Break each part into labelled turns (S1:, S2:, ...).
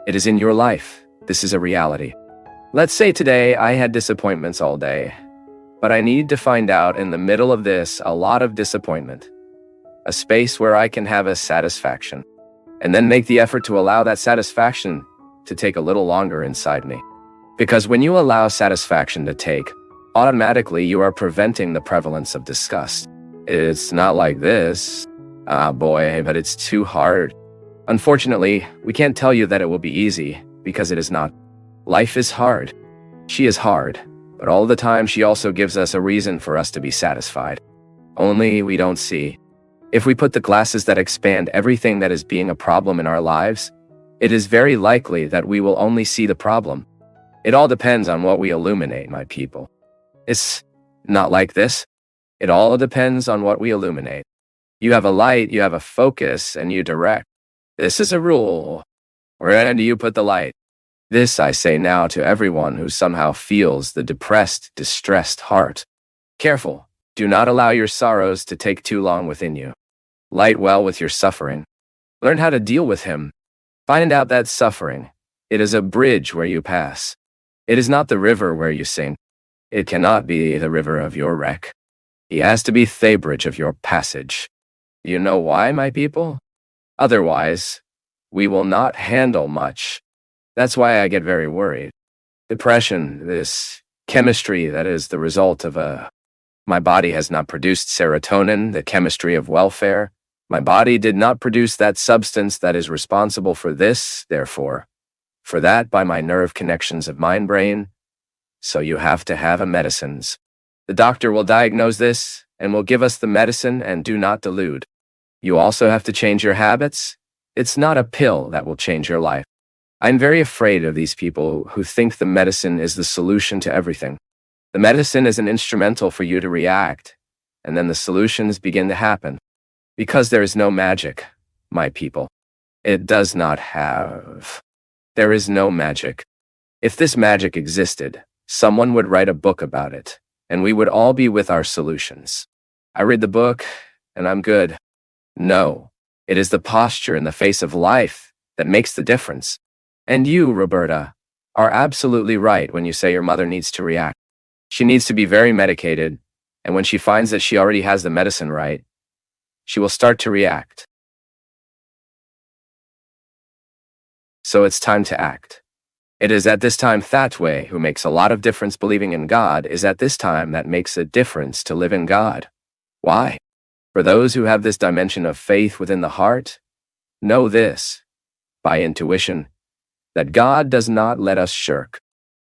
S1: It is in your life. This is a reality. Let's say today I had disappointments all day, but I need to find out in the middle of this a lot of disappointment, a space where I can have a satisfaction, and then make the effort to allow that satisfaction to take a little longer inside me. Because when you allow satisfaction to take, automatically you are preventing the prevalence of disgust. It's not like this. Ah, boy, but it's too hard. Unfortunately, we can't tell you that it will be easy, because it is not. Life is hard. She is hard, but all the time she also gives us a reason for us to be satisfied. Only we don't see. If we put the glasses that expand everything that is being a problem in our lives, it is very likely that we will only see the problem. It all depends on what we illuminate, my people. It's not like this. It all depends on what we illuminate. You have a light, you have a focus, and you direct. This is a rule. Where do you put the light? This I say now to everyone who somehow feels the depressed, distressed heart. Careful. Do not allow your sorrows to take too long within you. Light well with your suffering. Learn how to deal with him. Find out that suffering. It is a bridge where you pass. It is not the river where you sink. It cannot be the river of your wreck. He has to be the bridge of your passage. You know why, my people? Otherwise, we will not handle much. That's why I get very worried. Depression, this chemistry that is the result of my body has not produced serotonin, the chemistry of welfare. My body did not produce that substance that is responsible for this, therefore, for that by my nerve connections of mind-brain. So you have to have a medicines. The doctor will diagnose this and will give us the medicine, and do not delude. You also have to change your habits. It's not a pill that will change your life. I'm very afraid of these people who think the medicine is the solution to everything. The medicine is an instrumental for you to react, and then the solutions begin to happen. Because there is no magic, my people. It does not have. There is no magic. If this magic existed, someone would write a book about it, and we would all be with our solutions. I read the book, and I'm good. No, it is the posture in the face of life that makes the difference. And you, Roberta, are absolutely right when you say your mother needs to react. She needs to be very medicated, and when she finds that she already has the medicine right, she will start to react. So it's time to act. It is at this time that way who makes a lot of difference. Believing in God is at this time that makes a difference to live in God. Why? For those who have this dimension of faith within the heart, know this, by intuition, that God does not let us shirk.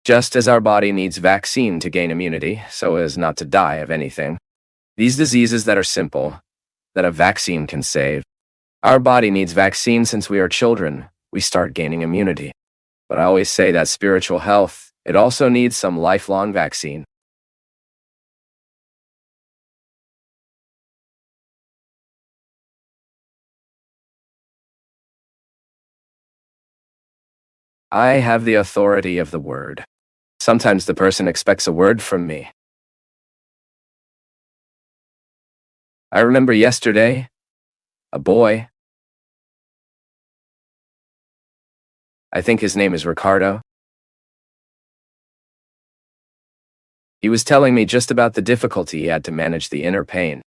S1: Just as our body needs vaccine to gain immunity, so as not to die of anything. These diseases that are simple, that a vaccine can save. Our body needs vaccine since we are children. We start gaining immunity. But I always say that spiritual health, it also needs some lifelong vaccine. I have the authority of the word. Sometimes the person expects a word from me. I remember yesterday, a boy, I think his name is Ricardo. He was telling me just about the difficulty he had to manage the inner pain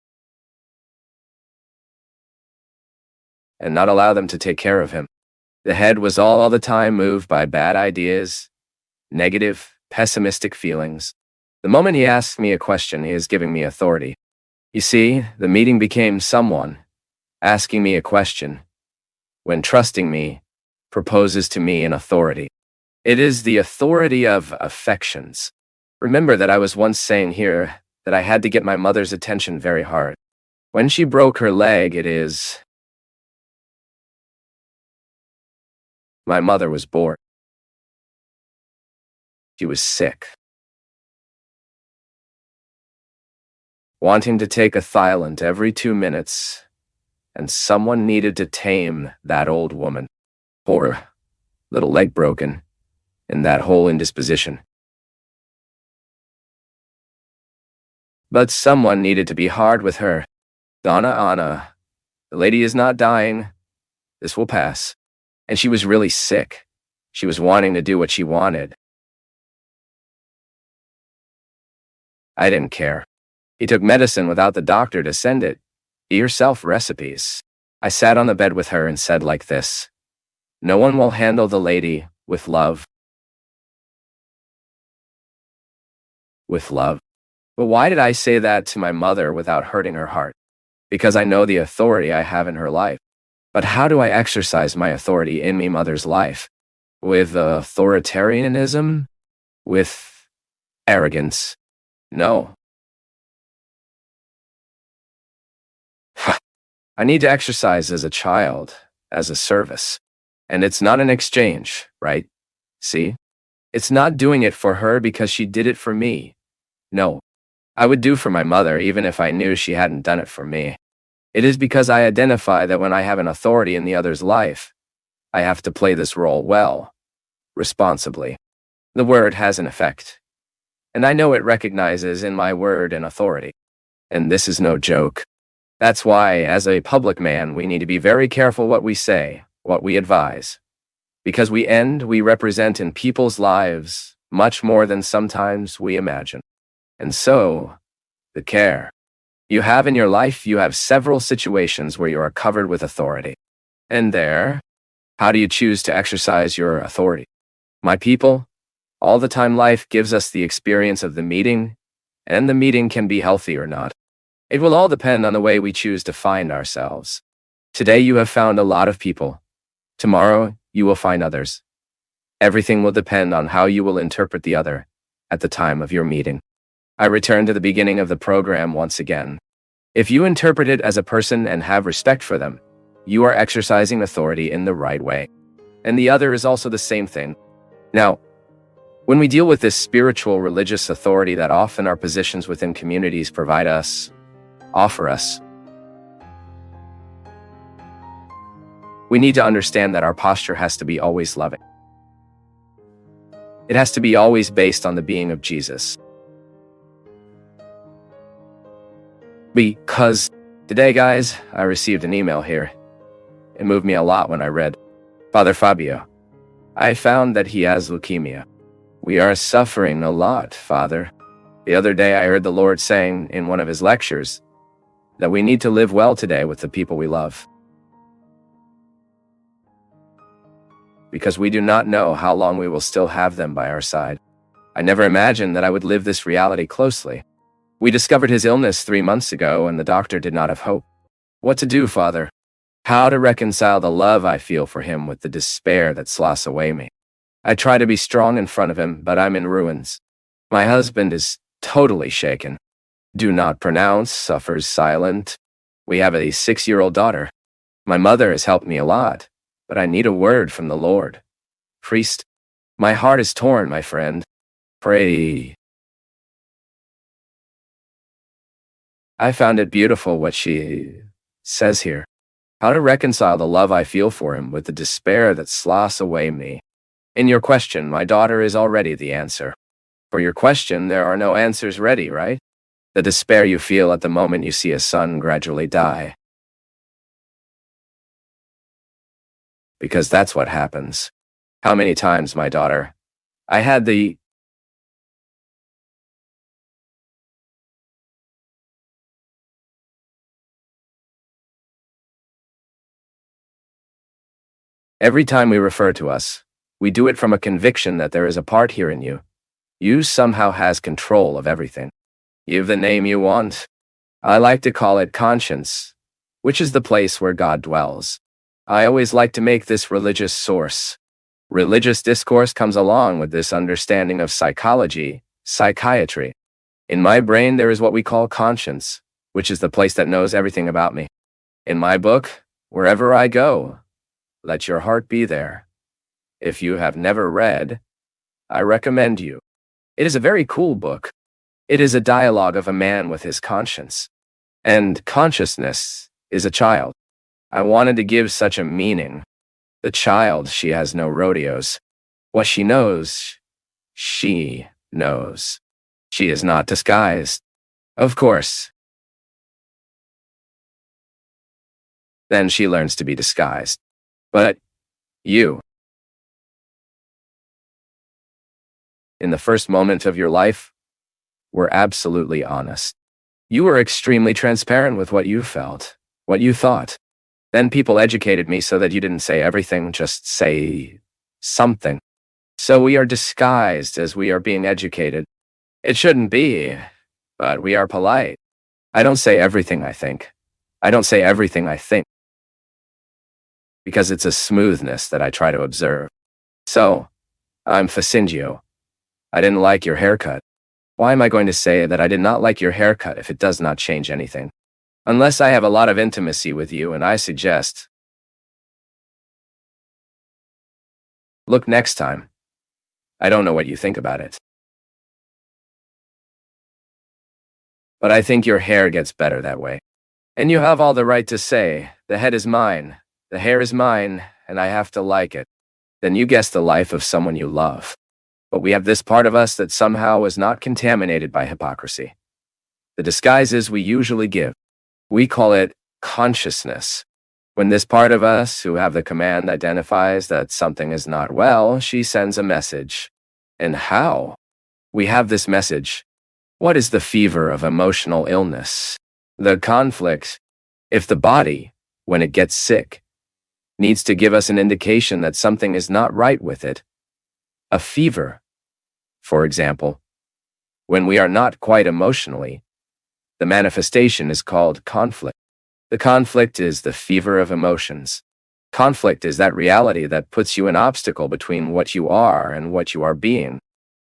S1: and not allow them to take care of him. The head was all the time moved by bad ideas, negative, pessimistic feelings. The moment he asks me a question, he is giving me authority. You see, the meeting became someone asking me a question, when trusting me, proposes to me an authority. It is the authority of affections. Remember that I was once saying here that I had to get my mother's attention very hard. When she broke her leg, my mother was bored. She was sick. Wanting to take a Thailand every 2 minutes, and someone needed to tame that old woman. Poor little leg broken, and that whole indisposition. But someone needed to be hard with her. Donna Anna, the lady is not dying. This will pass. And she was really sick. She was wanting to do what she wanted. I didn't care. He took medicine without the doctor to send it. Eat yourself recipes. I sat on the bed with her and said like this, "No one will handle the lady with love." With love. But why did I say that to my mother without hurting her heart? Because I know the authority I have in her life. But how do I exercise my authority in my mother's life? With authoritarianism? With arrogance? No. I need to exercise as a child, as a service. And it's not an exchange, right? See? It's not doing it for her because she did it for me. No. I would do for my mother even if I knew she hadn't done it for me. It is because I identify that when I have an authority in the other's life, I have to play this role well, responsibly. The word has an effect. And I know it recognizes in my word an authority. And this is no joke. That's why, as a public man, we need to be very careful what we say, what we advise. Because we represent in people's lives much more than sometimes we imagine. And so, the care you have in your life, you have several situations where you are covered with authority. And there, how do you choose to exercise your authority? My people, all the time life gives us the experience of the meeting, and the meeting can be healthy or not. It will all depend on the way we choose to find ourselves. Today you have found a lot of people. Tomorrow you will find others. Everything will depend on how you will interpret the other at the time of your meeting. I return to the beginning of the program once again. If you interpret it as a person and have respect for them, you are exercising authority in the right way. And the other is also the same thing. Now, when we deal with this spiritual religious authority that often our positions within communities offer us, we need to understand that our posture has to be always loving. It has to be always based on the being of Jesus. Because today, guys, I received an email here. It moved me a lot when I read, "Father Fabio, I found that he has leukemia. We are suffering a lot, Father. The other day I heard the Lord saying in one of his lectures that we need to live well today with the people we love. Because we do not know how long we will still have them by our side. I never imagined that I would live this reality closely. We discovered his illness 3 months ago and the doctor did not have hope. What to do, Father? How to reconcile the love I feel for him with the despair that sloughs away me. I try to be strong in front of him, but I'm in ruins. My husband is totally shaken. Do not pronounce, suffers silent. We have a 6-year-old daughter. My mother has helped me a lot, but I need a word from the Lord. Priest, my heart is torn, my friend. Pray." I found it beautiful what she says here. How to reconcile the love I feel for him with the despair that sloughs away me. In your question, my daughter is already the answer. For your question, there are no answers ready, right? The despair you feel at the moment you see a son gradually die. Because that's what happens. How many times, my daughter? I had the Every time we refer to us, we do it from a conviction that there is a part here in you. You somehow has control of everything. Give the name you want. I like to call it conscience, which is the place where God dwells. I always like to make this religious source. Religious discourse comes along with this understanding of psychology, psychiatry. In my brain, there is what we call conscience, which is the place that knows everything about me. In my book, wherever I go, let your heart be there. If you have never read, I recommend you. It is a very cool book. It is a dialogue of a man with his conscience. And consciousness is a child. I wanted to give such a meaning. The child, she has no rodeos. What she knows, she knows. She is not disguised. Of course. Then she learns to be disguised. But you, In the first moment of your life, were absolutely honest. You were extremely transparent with what you felt, what you thought. Then people educated me so that you didn't say everything, just say something. So we are disguised as we are being educated. It shouldn't be, but we are polite. I don't say everything I think. I don't say everything I think because it's a smoothness that I try to observe. So, I'm Facingio. I didn't like your haircut. Why am I going to say that I did not like your haircut if it does not change anything? Unless I have a lot of intimacy with you, and I suggest, look next time. I don't know what you think about it, but I think your hair gets better that way. And you have all the right to say, the head is mine, the hair is mine, and I have to like it. Then you guess the life of someone you love. But we have this part of us that somehow is not contaminated by hypocrisy. The disguises we usually give. We call it consciousness. When this part of us who have the command identifies that something is not well, she sends a message. And how? We have this message. What is the fever of emotional illness? The conflict. If the body, when it gets sick, needs to give us an indication that something is not right with it, a fever, for example, when we are not quite emotionally, the manifestation is called conflict. The conflict is the fever of emotions. Conflict is that reality that puts you an obstacle between what you are and what you are being.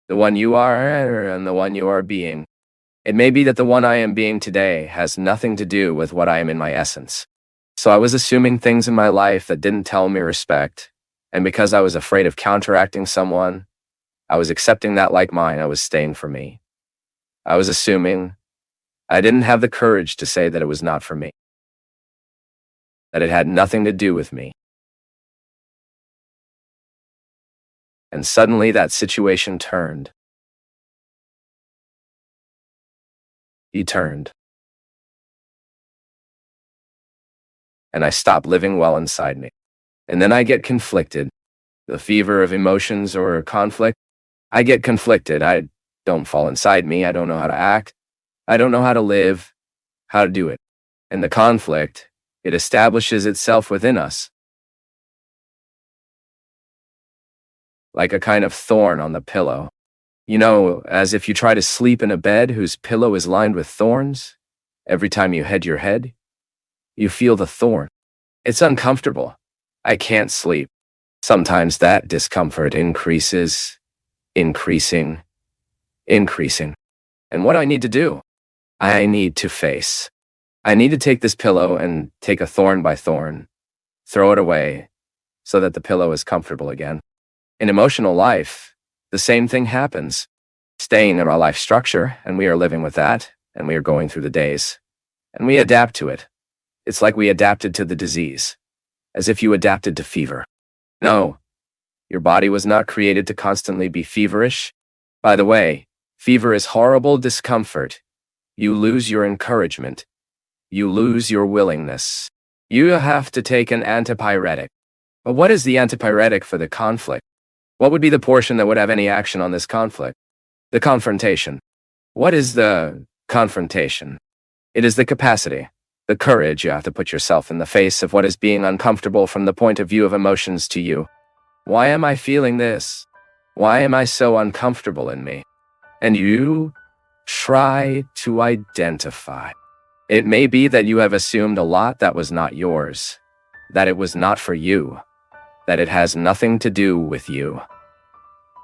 S1: The one you are and the one you are being. It may be that the one I am being today has nothing to do with what I am in my essence. So I was assuming things in my life that didn't tell me respect, and because I was afraid of counteracting someone, I was accepting that like mine, I was staying for me. I was assuming I didn't have the courage to say that it was not for me, that it had nothing to do with me. And suddenly that situation turned. He turned. And I stopped living well inside me. And then I get conflicted. The fever of emotions or conflict. I get conflicted. I don't fall inside me. I don't know how to act. I don't know how to live, how to do it. And the conflict, it establishes itself within us. Like a kind of thorn on the pillow. You know, as if you try to sleep in a bed whose pillow is lined with thorns. Every time you head your head, you feel the thorn. It's uncomfortable. I can't sleep. Sometimes that discomfort increasing. And what do I need to do? I need to face. I need to take this pillow and take a thorn by thorn, throw it away, so that the pillow is comfortable again. In emotional life, the same thing happens. Staying in our life structure, and we are living with that, and we are going through the days. And we adapt to it. It's like we adapted to the disease, as if you adapted to fever. No, your body was not created to constantly be feverish. By the way, fever is horrible discomfort. You lose your encouragement. You lose your willingness. You have to take an antipyretic. But what is the antipyretic for the conflict? What would be the portion that would have any action on this conflict? The confrontation. What is the confrontation? It is the capacity, the courage you have to put yourself in the face of what is being uncomfortable from the point of view of emotions to you. Why am I feeling this? Why am I so uncomfortable in me? And you try to identify. It may be that you have assumed a lot that was not yours, that it was not for you, that it has nothing to do with you,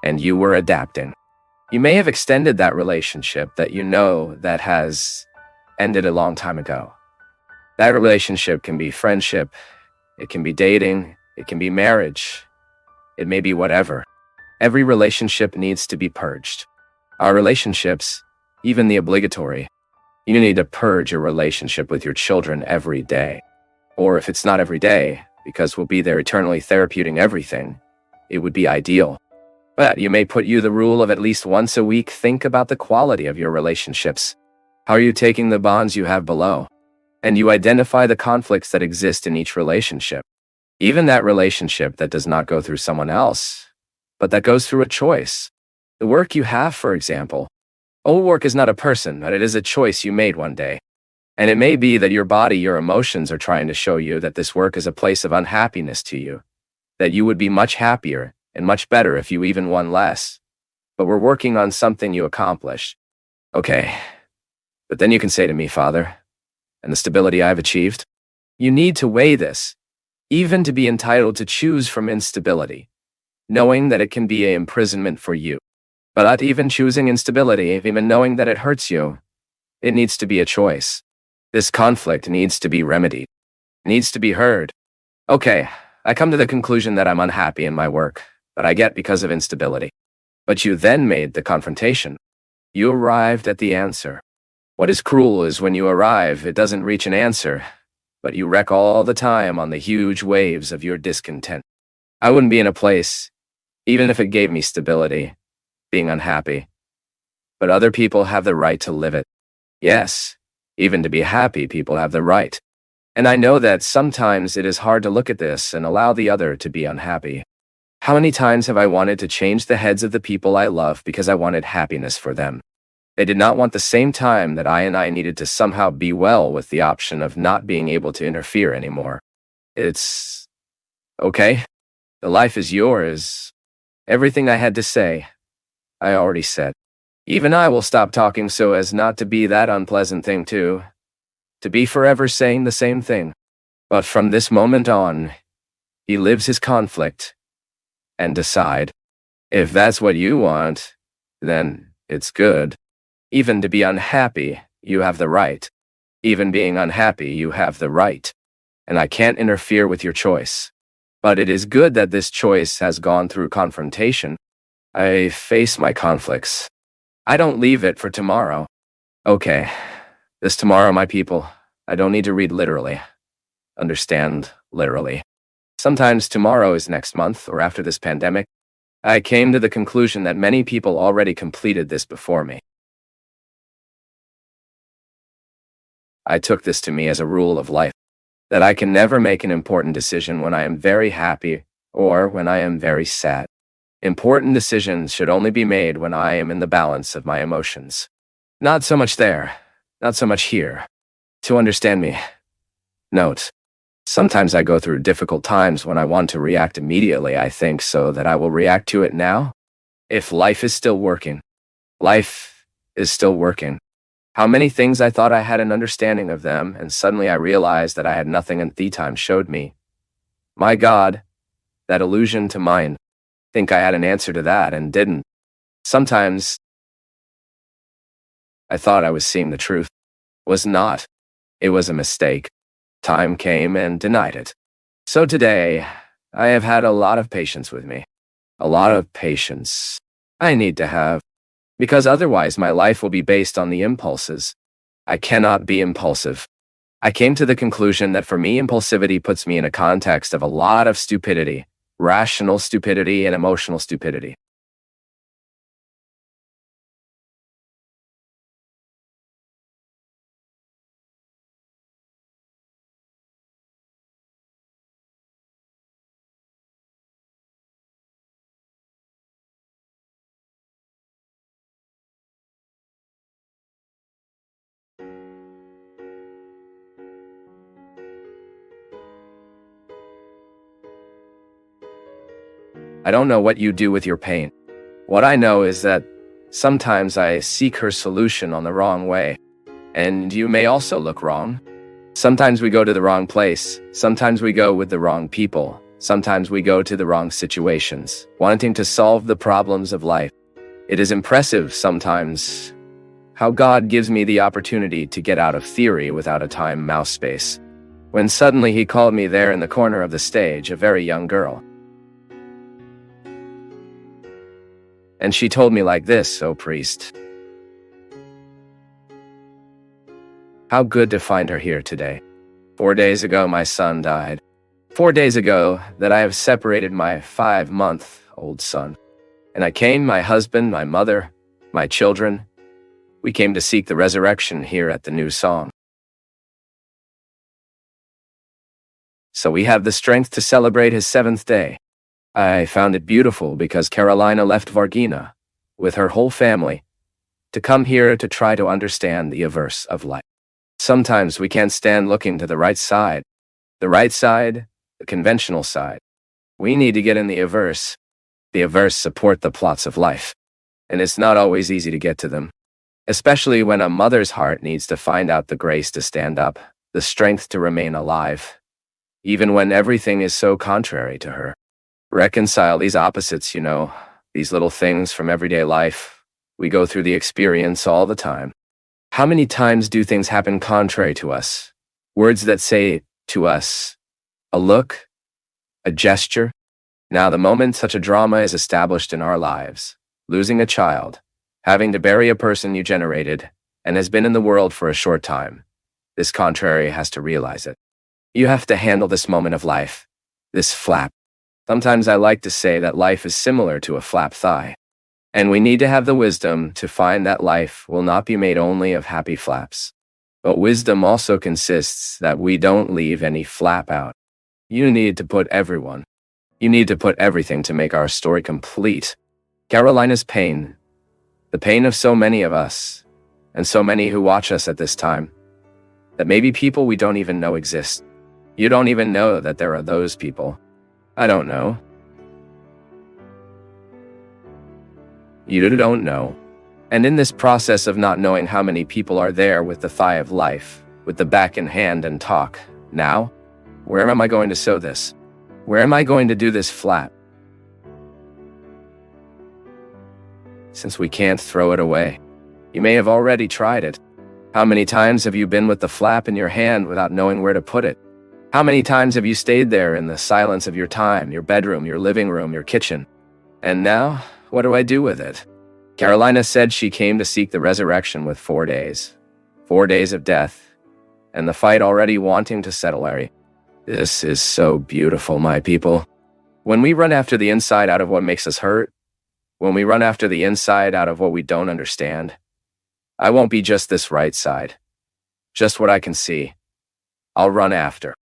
S1: and you were adapting. You may have extended that relationship that you know that has ended a long time ago. That relationship can be friendship, it can be dating, it can be marriage, it may be whatever. Every relationship needs to be purged. Our relationships, even the obligatory, you need to purge your relationship with your children every day. Or if it's not every day, because we'll be there eternally therapeuting everything, it would be ideal. But you may put you the rule of at least once a week. Think about the quality of your relationships. How are you taking the bonds you have below? And you identify the conflicts that exist in each relationship. Even that relationship that does not go through someone else, but that goes through a choice. The work you have, for example. Old work is not a person, but it is a choice you made one day. And it may be that your body, your emotions are trying to show you that this work is a place of unhappiness to you, that you would be much happier and much better if you even won less. But we're working on something you accomplished. Okay, but then you can say to me, Father, and the stability I've achieved, you need to weigh this, even to be entitled to choose from instability, knowing that it can be an imprisonment for you. But not even choosing instability, even knowing that it hurts you, it needs to be a choice. This conflict needs to be remedied, needs to be heard. Okay, I come to the conclusion that I'm unhappy in my work, that I get because of instability. But you then made the confrontation. You arrived at the answer. What is cruel is when you arrive, it doesn't reach an answer, but you wreck all the time on the huge waves of your discontent. I wouldn't be in a place, even if it gave me stability, being unhappy. But other people have the right to live it. Yes, even to be happy, people have the right. And I know that sometimes it is hard to look at this and allow the other to be unhappy. How many times have I wanted to change the heads of the people I love because I wanted happiness for them? They did not want the same time that I needed to somehow be well with the option of not being able to interfere anymore. It's okay. The life is yours. Everything I had to say, I already said. Even I will stop talking so as not to be that unpleasant thing too. To be forever saying the same thing. But from this moment on, he lives his conflict and decide. If that's what you want, then it's good. Even to be unhappy, you have the right. Even being unhappy, you have the right. And I can't interfere with your choice. But it is good that this choice has gone through confrontation. I face my conflicts. I don't leave it for tomorrow. Okay, this tomorrow, my people, I don't need to read literally. Understand literally. Sometimes tomorrow is next month or after this pandemic. I came to the conclusion that many people already completed this before me. I took this to me as a rule of life, that I can never make an important decision when I am very happy or when I am very sad. Important decisions should only be made when I am in the balance of my emotions. Not so much there, not so much here. To understand me. Note, sometimes I go through difficult times when I want to react immediately, I think, so that I will react to it now. If life is still working, life is still working. How many things I thought I had an understanding of them, and suddenly I realized that I had nothing, and the time showed me. My God, that illusion to mind. Think I had an answer to that and didn't. Sometimes I thought I was seeing the truth. Was not. It was a mistake. Time came and denied it. So today, I have had a lot of patience with me. A lot of patience. I need to have. Because otherwise my life will be based on the impulses. I cannot be impulsive. I came to the conclusion that for me, impulsivity puts me in a context of a lot of stupidity, rational stupidity and emotional stupidity. I don't know what you do with your pain. What I know is that sometimes I seek her solution on the wrong way. And you may also look wrong. Sometimes we go to the wrong place. Sometimes we go with the wrong people. Sometimes we go to the wrong situations, wanting to solve the problems of life. It is impressive sometimes how God gives me the opportunity to get out of theory without a time mouse space. When suddenly he called me there in the corner of the stage, a very young girl. And she told me like this, "Oh priest, how good to find her here today. 4 days ago my son died. 4 days ago that I have separated my 5-month-old son. And I came, my husband, my mother, my children. We came to seek the resurrection here at the new song. So we have the strength to celebrate his 7th day. I found it beautiful because Carolina left Vargina. with her whole family, to come here to try to understand the averse of life. Sometimes we can't stand looking to the right side, the conventional side. We need to get in the averse. The averse support the plots of life, and it's not always easy to get to them, especially when a mother's heart needs to find out the grace to stand up, the strength to remain alive, even when everything is so contrary to her. Reconcile these opposites, these little things from everyday life. We go through the experience all the time. How many times do things happen contrary to us? Words that say to us, a look, a gesture. Now, the moment such a drama is established in our lives, losing a child, having to bury a person you generated, and has been in the world for a short time, this contrary has to realize it. You have to handle this moment of life, this flap. Sometimes I like to say that life is similar to a flap thigh, and we need to have the wisdom to find that life will not be made only of happy flaps. But wisdom also consists that we don't leave any flap out. You need to put everything to make our story complete. Carolina's pain, the pain of so many of us, and so many who watch us at this time, that maybe people we don't even know exist. You don't even know that there are those people. I don't know. You don't know. And in this process of not knowing how many people are there with the thigh of life, with the back in hand and talk, now, where am I going to sew this? Where am I going to do this flap? Since we can't throw it away. You may have already tried it. How many times have you been with the flap in your hand without knowing where to put it? How many times have you stayed there in the silence of your time, your bedroom, your living room, your kitchen? And now, what do I do with it? Carolina said she came to seek the resurrection with 4 days. 4 days of death, and the fight already wanting to settle. This is so beautiful, my people. When we run after the inside out of what makes us hurt, when we run after the inside out of what we don't understand, I won't be just this right side, just what I can see. I'll run after.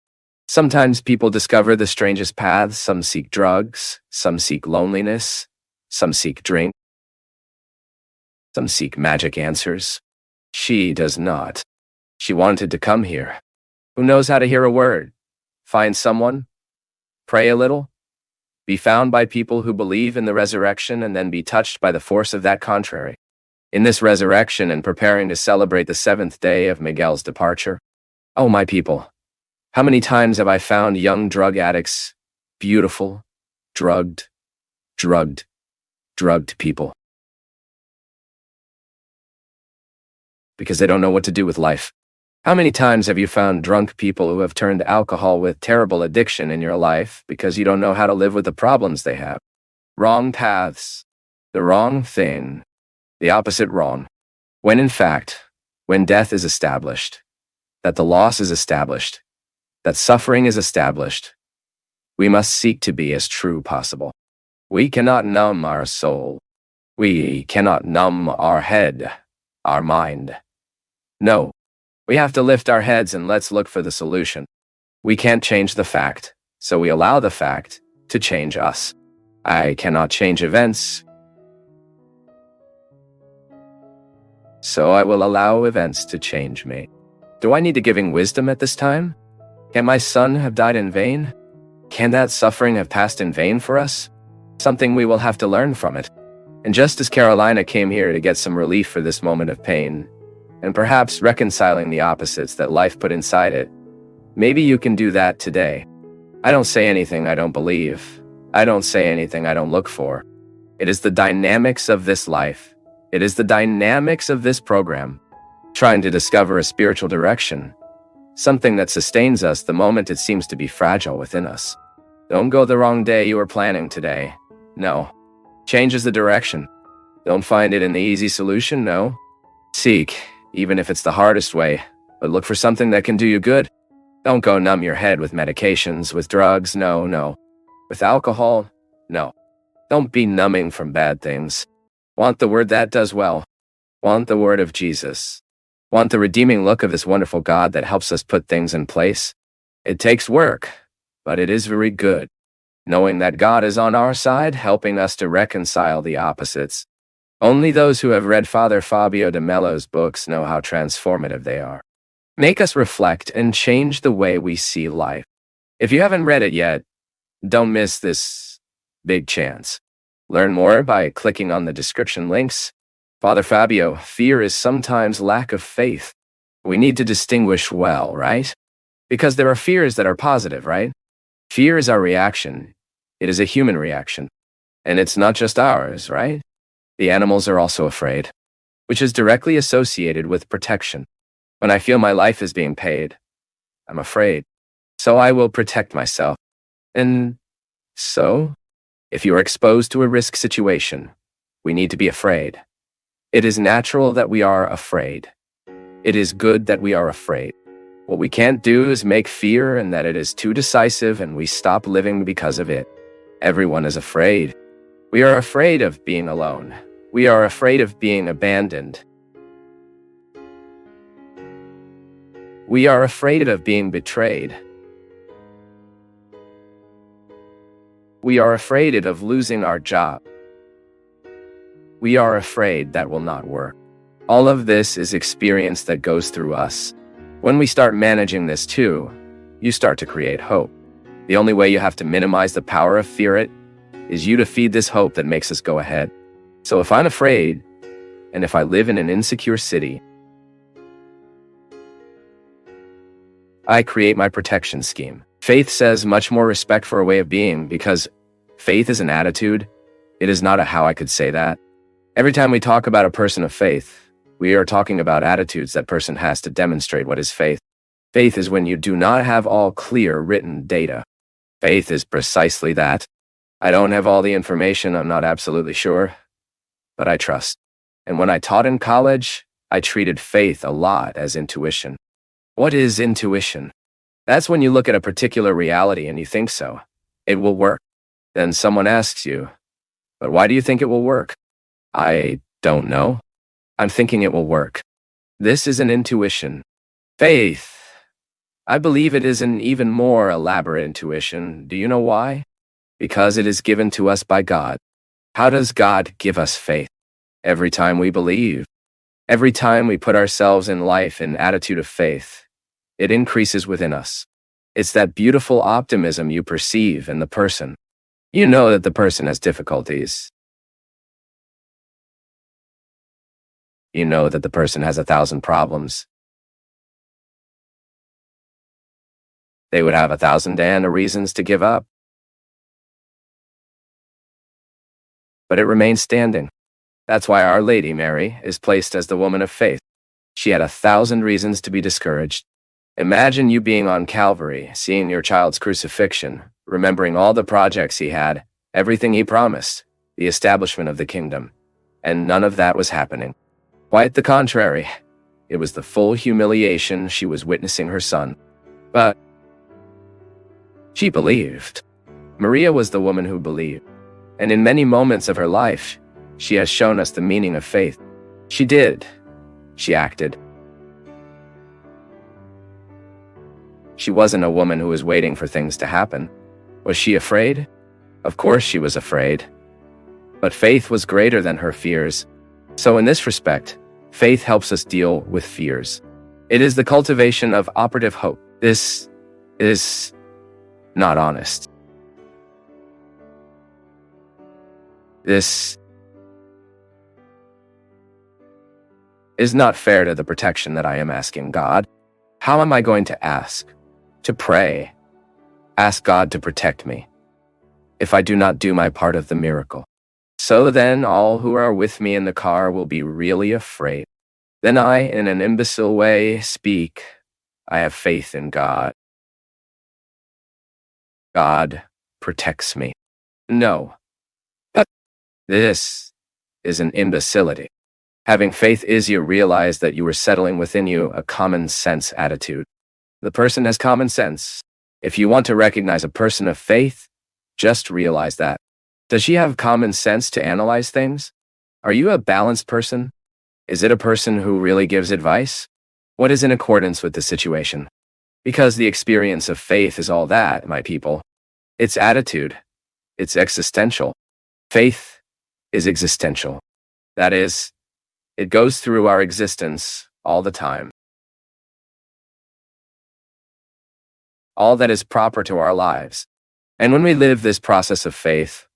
S1: Sometimes people discover the strangest paths. Some seek drugs, some seek loneliness, some seek drink, some seek magic answers. She does not. She wanted to come here. Who knows how to hear a word? Find someone? Pray a little? Be found by people who believe in the resurrection and then be touched by the force of that contrary. In this resurrection and preparing to celebrate the 7th day of Miguel's departure, oh my people, how many times have I found young drug addicts, beautiful, drugged people? Because they don't know what to do with life. How many times have you found drunk people who have turned to alcohol with terrible addiction in your life because you don't know how to live with the problems they have? Wrong paths, the wrong thing, the opposite wrong. When in fact, when death is established, that the loss is established, that suffering is established, we must seek to be as true possible. We cannot numb our soul. We cannot numb our head, our mind. No, we have to lift our heads and let's look for the solution. We can't change the fact, so we allow the fact to change us. I cannot change events, so I will allow events to change me. Do I need to giving wisdom at this time? Can my son have died in vain? Can that suffering have passed in vain for us? Something we will have to learn from it. And just as Carolina came here to get some relief for this moment of pain, and perhaps reconciling the opposites that life put inside it, maybe you can do that today. I don't say anything I don't believe. I don't say anything I don't look for. It is the dynamics of this life. It is the dynamics of this program, trying to discover a spiritual direction, something that sustains us the moment it seems to be fragile within us. Don't go the wrong day you were planning today. No. Changes the direction. Don't find it in the easy solution, no. Seek, even if it's the hardest way, but look for something that can do you good. Don't go numb your head with medications, with drugs, no. With alcohol, no. Don't be numbing from bad things. Want the word that does well. Want the word of Jesus. Want the redeeming look of this wonderful God that helps us put things in place. It takes work, but it is very good. Knowing that God is on our side, helping us to reconcile the opposites. Only those who have read Father Fabio de Mello's books know how transformative they are. Make us reflect and change the way we see life. If you haven't read it yet, don't miss this big chance. Learn more by clicking on the description links. Father Fabio, fear is sometimes lack of faith. We need to distinguish well, right? Because there are fears that are positive, right? Fear is our reaction. It is a human reaction. And it's not just ours, right? The animals are also afraid, which is directly associated with protection. When I feel my life is being paid, I'm afraid. So I will protect myself. And so, if you are exposed to a risk situation, we need to be afraid. It is natural that we are afraid. It is good that we are afraid. What we can't do is make fear and that it is too decisive and we stop living because of it. Everyone is afraid. We are afraid of being alone. We are afraid of being abandoned. We are afraid of being betrayed. We are afraid of losing our job. We are afraid that will not work. All of this is experience that goes through us. When we start managing this too, you start to create hope. The only way you have to minimize the power of fear is you to feed this hope that makes us go ahead. So if I'm afraid, and if I live in an insecure city, I create my protection scheme. Faith says much more respect for a way of being because faith is an attitude. It is not a how I could say that. Every time we talk about a person of faith, we are talking about attitudes that person has to demonstrate what is faith. Faith is when you do not have all clear written data. Faith is precisely that. I don't have all the information, I'm not absolutely sure, but I trust. And when I taught in college, I treated faith a lot as intuition. What is intuition? That's when you look at a particular reality and you think so. It will work. Then someone asks you, but why do you think it will work? I don't know. I'm thinking it will work. This is an intuition. Faith. I believe it is an even more elaborate intuition. Do you know why? Because it is given to us by God. How does God give us faith? Every time we believe. Every time we put ourselves in life in attitude of faith, it increases within us. It's that beautiful optimism you perceive in the person. You know that the person has difficulties. You know that the person has 1,000 problems. They would have 1,000 and reasons to give up. But it remains standing. That's why Our Lady Mary is placed as the woman of faith. She had 1,000 reasons to be discouraged. Imagine you being on Calvary, seeing your child's crucifixion, remembering all the projects he had, everything he promised, the establishment of the kingdom, and none of that was happening. Quite the contrary. It was the full humiliation she was witnessing her son. But she believed. Maria was the woman who believed. And in many moments of her life, she has shown us the meaning of faith. She did. She acted. She wasn't a woman who was waiting for things to happen. Was she afraid? Of course she was afraid. But faith was greater than her fears. So in this respect, faith helps us deal with fears. It is the cultivation of operative hope. This is not honest. This is not fair to the protection that I am asking God. How am I going to ask? To pray. Ask God to protect me if I do not do my part of the miracle. So then all who are with me in the car will be really afraid. Then I, in an imbecile way, speak, I have faith in God. God protects me. No. But this is an imbecility. Having faith is you realize that you are settling within you a common sense attitude. The person has common sense. If you want to recognize a person of faith, just realize that. Does she have common sense to analyze things? Are you a balanced person? Is it a person who really gives advice? What is in accordance with the situation? Because the experience of faith is all that, my people. It's attitude. It's existential. Faith is existential. That is, it goes through our existence all the time. All that is proper to our lives. And when we live this process of faith,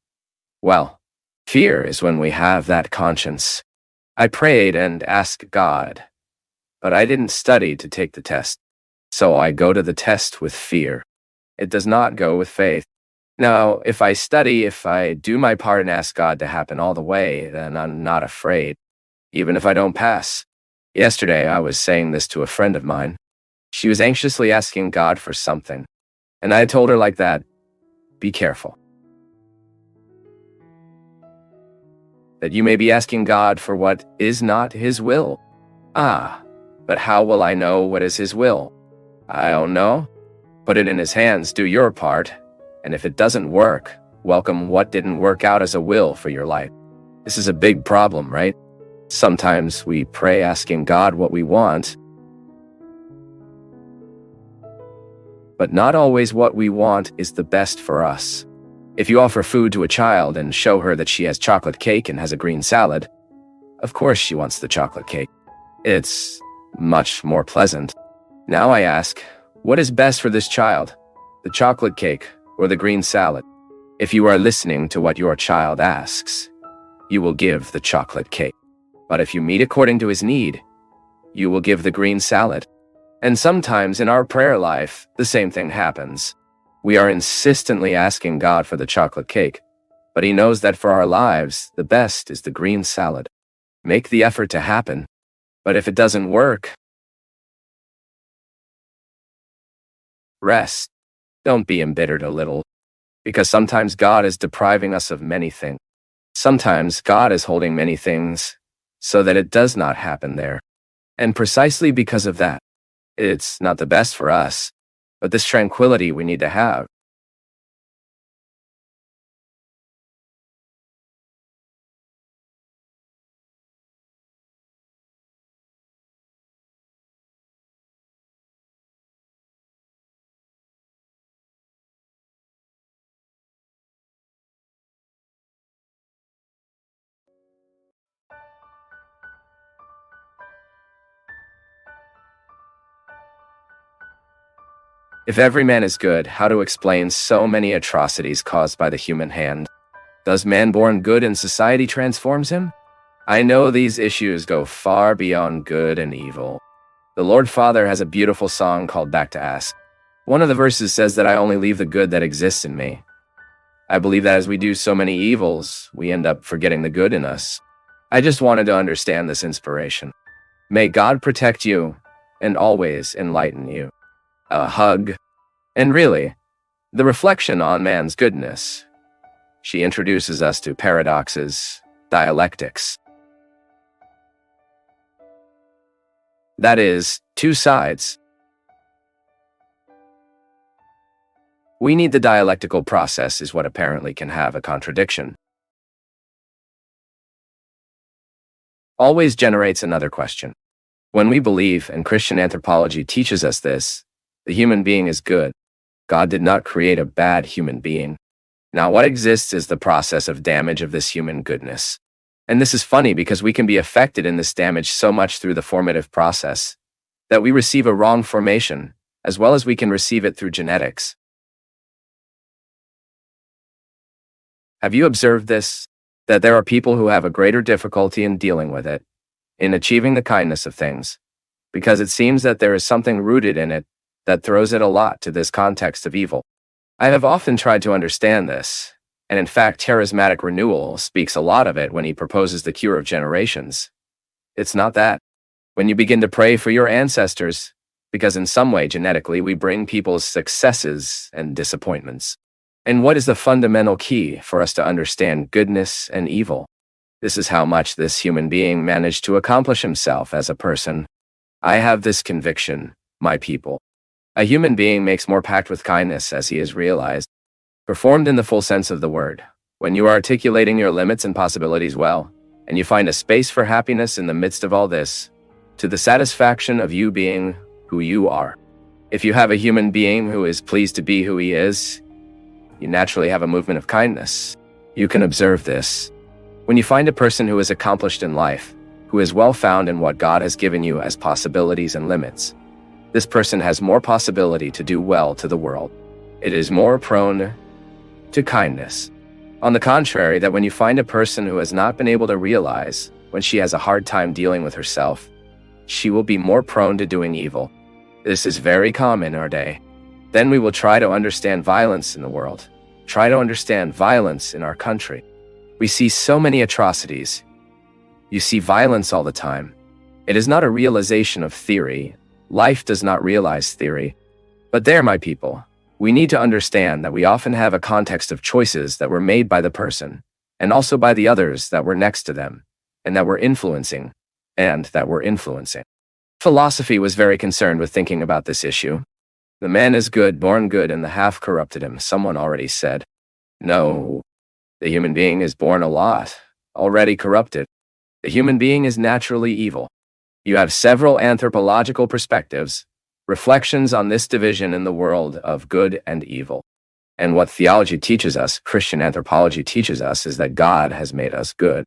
S1: well, fear is when we have that conscience. I prayed and asked God, but I didn't study to take the test. So I go to the test with fear. It does not go with faith. Now, if I study, if I do my part and ask God to happen all the way, then I'm not afraid, even if I don't pass. Yesterday, I was saying this to a friend of mine. She was anxiously asking God for something, and I told her like that, be careful. That you may be asking God for what is not His will. But how will I know what is His will? I don't know. Put it in His hands, do your part, and if it doesn't work, welcome what didn't work out as a will for your life. This is a big problem, right? Sometimes we pray asking God what we want, but not always what we want is the best for us. If you offer food to a child and show her that she has chocolate cake and has a green salad, of course she wants the chocolate cake. It's much more pleasant. Now I ask, what is best for this child? The chocolate cake or the green salad? If you are listening to what your child asks, you will give the chocolate cake. But if you meet according to his need, you will give the green salad. And sometimes in our prayer life, the same thing happens. We are insistently asking God for the chocolate cake, but He knows that for our lives, the best is the green salad. Make the effort to happen, but if it doesn't work, rest. Don't be embittered a little, because sometimes God is depriving us of many things. Sometimes God is holding many things so that it does not happen there. And precisely because of that, it's not the best for us, but this tranquility we need to have. If every man is good, how to explain so many atrocities caused by the human hand? Does man born good in society transforms him? I know these issues go far beyond good and evil. The Lord Father has a beautiful song called Back to Ask. One of the verses says that I only leave the good that exists in me. I believe that as we do so many evils, we end up forgetting the good in us. I just wanted to understand this inspiration. May God protect you and always enlighten you. A hug. And really, the reflection on man's goodness. She introduces us to paradoxes, dialectics. That is, two sides. We need the dialectical process is what apparently can have a contradiction. Always generates another question. When we believe, and Christian anthropology teaches us this, the human being is good. God did not create a bad human being. Now what exists is the process of damage of this human goodness. And this is funny because we can be affected in this damage so much through the formative process that we receive a wrong formation, as well as we can receive it through genetics. Have you observed this? That there are people who have a greater difficulty in dealing with it, in achieving the kindness of things, because it seems that there is something rooted in it that throws it a lot to this context of evil. I have often tried to understand this, and in fact, charismatic renewal speaks a lot of it when he proposes the cure of generations. It's not that. When you begin to pray for your ancestors, because in some way genetically we bring people's successes and disappointments. And what is the fundamental key for us to understand goodness and evil? This is how much this human being managed to accomplish himself as a person. I have this conviction, my people. A human being makes more pact with kindness as he is realized, performed in the full sense of the word. When you are articulating your limits and possibilities well, and you find a space for happiness in the midst of all this, to the satisfaction of you being who you are. If you have a human being who is pleased to be who he is, you naturally have a movement of kindness. You can observe this. When you find a person who is accomplished in life, who is well found in what God has given you as possibilities and limits, this person has more possibility to do well to the world. It is more prone to kindness. On the contrary, that when you find a person who has not been able to realize when she has a hard time dealing with herself, she will be more prone to doing evil. This is very common in our day. Then we will try to understand violence in the world, try to understand violence in our country. We see so many atrocities. You see violence all the time. It is not a realization of theory. Life does not realize theory. But there, my people, we need to understand that we often have a context of choices that were made by the person, and also by the others that were next to them, and that were influencing, Philosophy was very concerned with thinking about this issue. The man is good, born good, and the half corrupted him, someone already said. No, the human being is born a lot, already corrupted. The human being is naturally evil. You have several anthropological perspectives, reflections on this division in the world of good and evil. And what theology teaches us, Christian anthropology teaches us, is that God has made us good.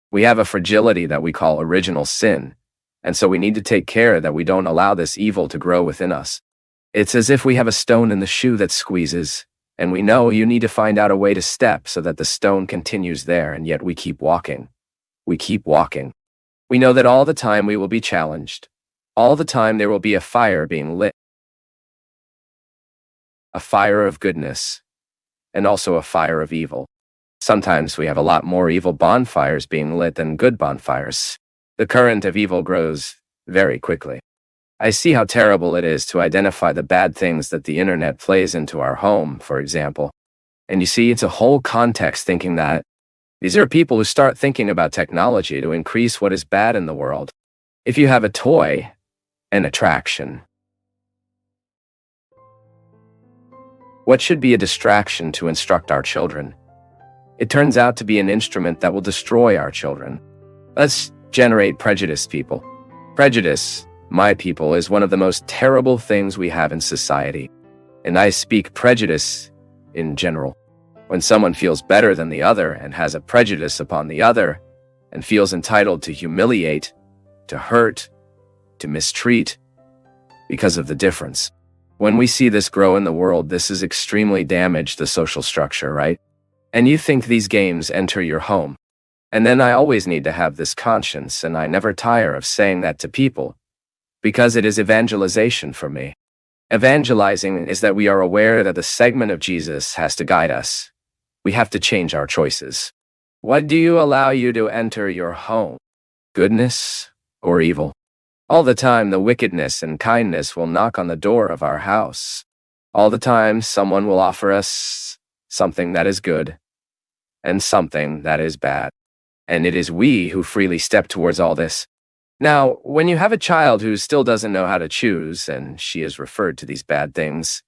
S1: We have a fragility that we call original sin, and so we need to take care that we don't allow this evil to grow within us. It's as if we have a stone in the shoe that squeezes, and we know you need to find out a way to step so that the stone continues there, and yet we keep walking. We keep walking. We know that all the time we will be challenged. All the time there will be a fire being lit. A fire of goodness, and also a fire of evil. Sometimes we have a lot more evil bonfires being lit than good bonfires. The current of evil grows very quickly. I see how terrible it is to identify the bad things that the internet plays into our home, for example. And you see, it's a whole context thinking that these are people who start thinking about technology to increase what is bad in the world. If you have a toy, an attraction. What should be a distraction to instruct our children? It turns out to be an instrument that will destroy our children. Let's generate prejudice, people. Prejudice, my people, is one of the most terrible things we have in society. And I speak prejudice in general. When someone feels better than the other and has a prejudice upon the other and feels entitled to humiliate, to hurt, to mistreat because of the difference. When we see this grow in the world, this is extremely damaged the social structure, right? And you think these games enter your home. And then I always need to have this conscience, and I never tire of saying that to people, because it is evangelization for me. Evangelizing is that we are aware that the segment of Jesus has to guide us. We have to change our choices. What do you allow you to enter your home? Goodness or evil? All the time, the wickedness and kindness will knock on the door of our house. All the time, someone will offer us something that is good and something that is bad. And it is we who freely step towards all this. Now, when you have a child who still doesn't know how to choose, and she is referred to these bad things,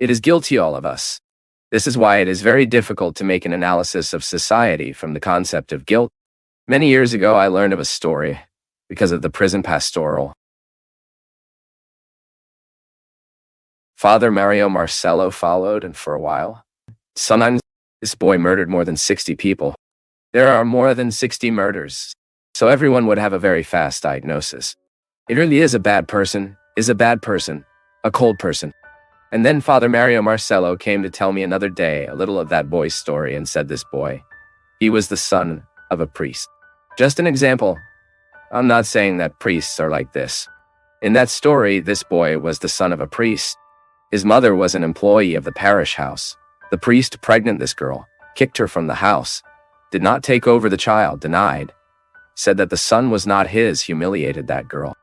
S1: it is guilty, all of us. This is why it is very difficult to make an analysis of society from the concept of guilt. Many years ago, I learned of a story because of the prison pastoral. Father Mario Marcello followed, and for a while, sometimes this boy murdered more than 60 people. There are more than 60 murders, so everyone would have a very fast diagnosis. It really is a bad person, a cold person. And then Father Mario Marcello came to tell me another day a little of that boy's story and said this boy, he was the son of a priest. Just an example. I'm not saying that priests are like this. In that story, this boy was the son of a priest. His mother was an employee of the parish house. The priest pregnant this girl, kicked her from the house, did not take over the child, denied, said that the son was not his, humiliated that girl.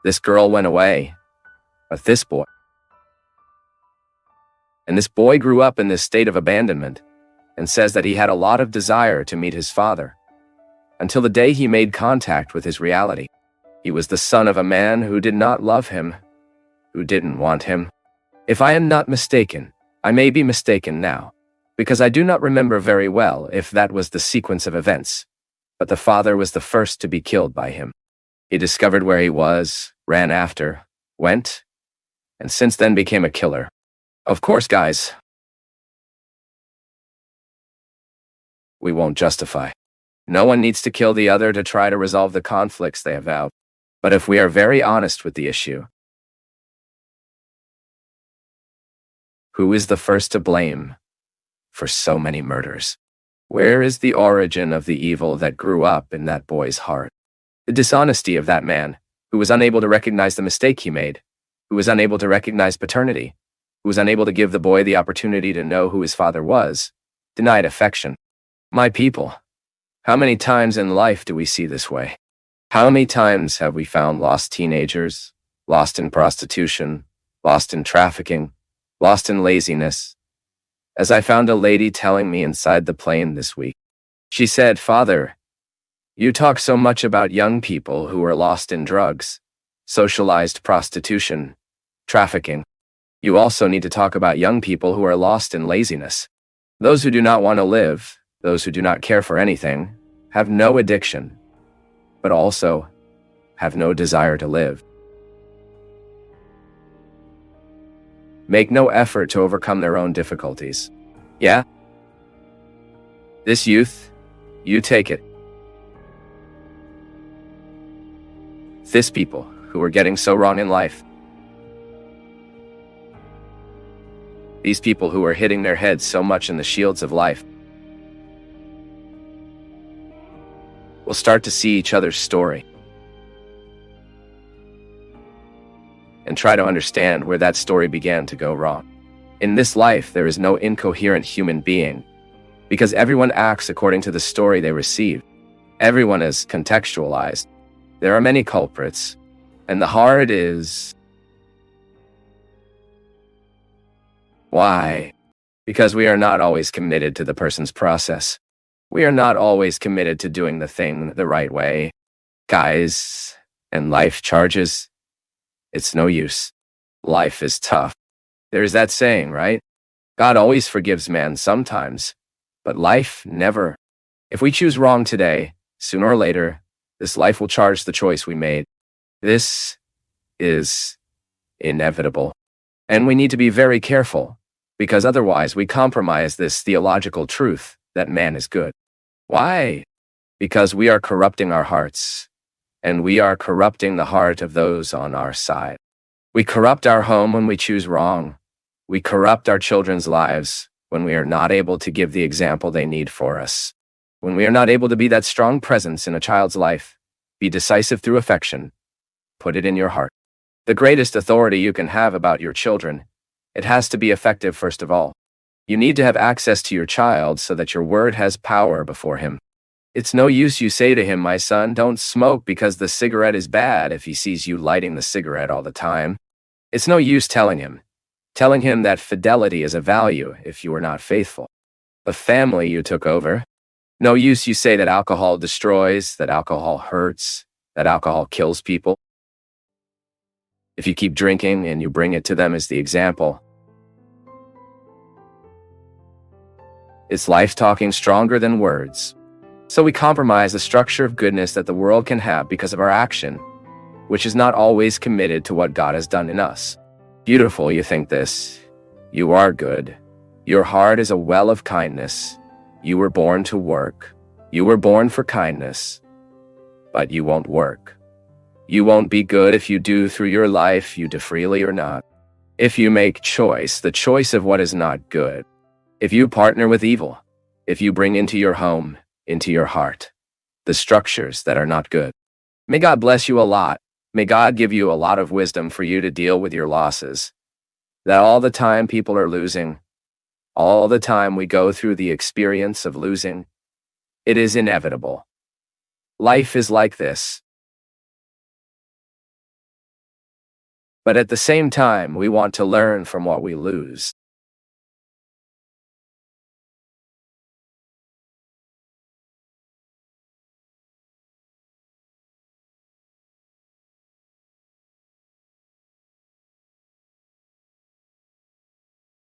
S1: This girl went away, but this boy. And this boy grew up in this state of abandonment and says that he had a lot of desire to meet his father until the day he made contact with his reality. He was the son of a man who did not love him, who didn't want him. If I am not mistaken, I may be mistaken now, because I do not remember very well if that was the sequence of events, but the father was the first to be killed by him. He discovered where he was, ran after, went, and since then became a killer. Of course, guys, We won't justify. No one needs to kill the other to try to resolve the conflicts they have out. But if we are very honest with the issue, who is the first to blame for so many murders? Where is the origin of the evil that grew up in that boy's heart? The dishonesty of that man, who was unable to recognize the mistake he made, who was unable to recognize paternity, who was unable to give the boy the opportunity to know who his father was, denied affection. My people, how many times in life do we see this way? How many times have we found lost teenagers, lost in prostitution, lost in trafficking, lost in laziness? As I found a lady telling me inside the plane this week, she said, "Father, you talk so much about young people who are lost in drugs, socialized prostitution, trafficking. You also need to talk about young people who are lost in laziness. Those who do not want to live, those who do not care for anything, have no addiction, but also have no desire to live. Make no effort to overcome their own difficulties." Yeah? This youth, you take it. This people who are getting so wrong in life. These people who are hitting their heads so much in the shields of life. We'll start to see each other's story and try to understand where that story began to go wrong. In this life, there is no incoherent human being because everyone acts according to the story they receive. Everyone is contextualized. There are many culprits, and the hard is why? Because we are not always committed to the person's process. We are not always committed to doing the thing the right way. Guys, and life charges, it's no use. Life is tough. There's that saying, right? God always forgives man sometimes, but life never. If we choose wrong today, sooner or later, this life will charge the choice we made. This is inevitable. And we need to be very careful, because otherwise we compromise this theological truth that man is good. Why? Because we are corrupting our hearts, and we are corrupting the heart of those on our side. We corrupt our home when we choose wrong. We corrupt our children's lives when we are not able to give the example they need for us. When we are not able to be that strong presence in a child's life, be decisive through affection. Put it in your heart. The greatest authority you can have about your children, it has to be effective first of all. You need to have access to your child so that your word has power before him. It's no use you say to him, "My son, don't smoke because the cigarette is bad," if he sees you lighting the cigarette all the time. It's no use telling him that fidelity is a value if you are not faithful. The family you took over. No use you say that alcohol destroys, that alcohol hurts, that alcohol kills people. If you keep drinking and you bring it to them as the example. It's life talking stronger than words. So we compromise the structure of goodness that the world can have because of our action, which is not always committed to what God has done in us. Beautiful, you think this. You are good. Your heart is a well of kindness. You were born to work. You were born for kindness. But you won't work. You won't be good if you do through your life, you do freely or not. If you make choice, the choice of what is not good. If you partner with evil. If you bring into your home, into your heart, the structures that are not good. May God bless you a lot. May God give you a lot of wisdom for you to deal with your losses. That all the time people are losing, all the time we go through the experience of losing, it is inevitable. Life is like this. But at the same time, we want to learn from what we lose.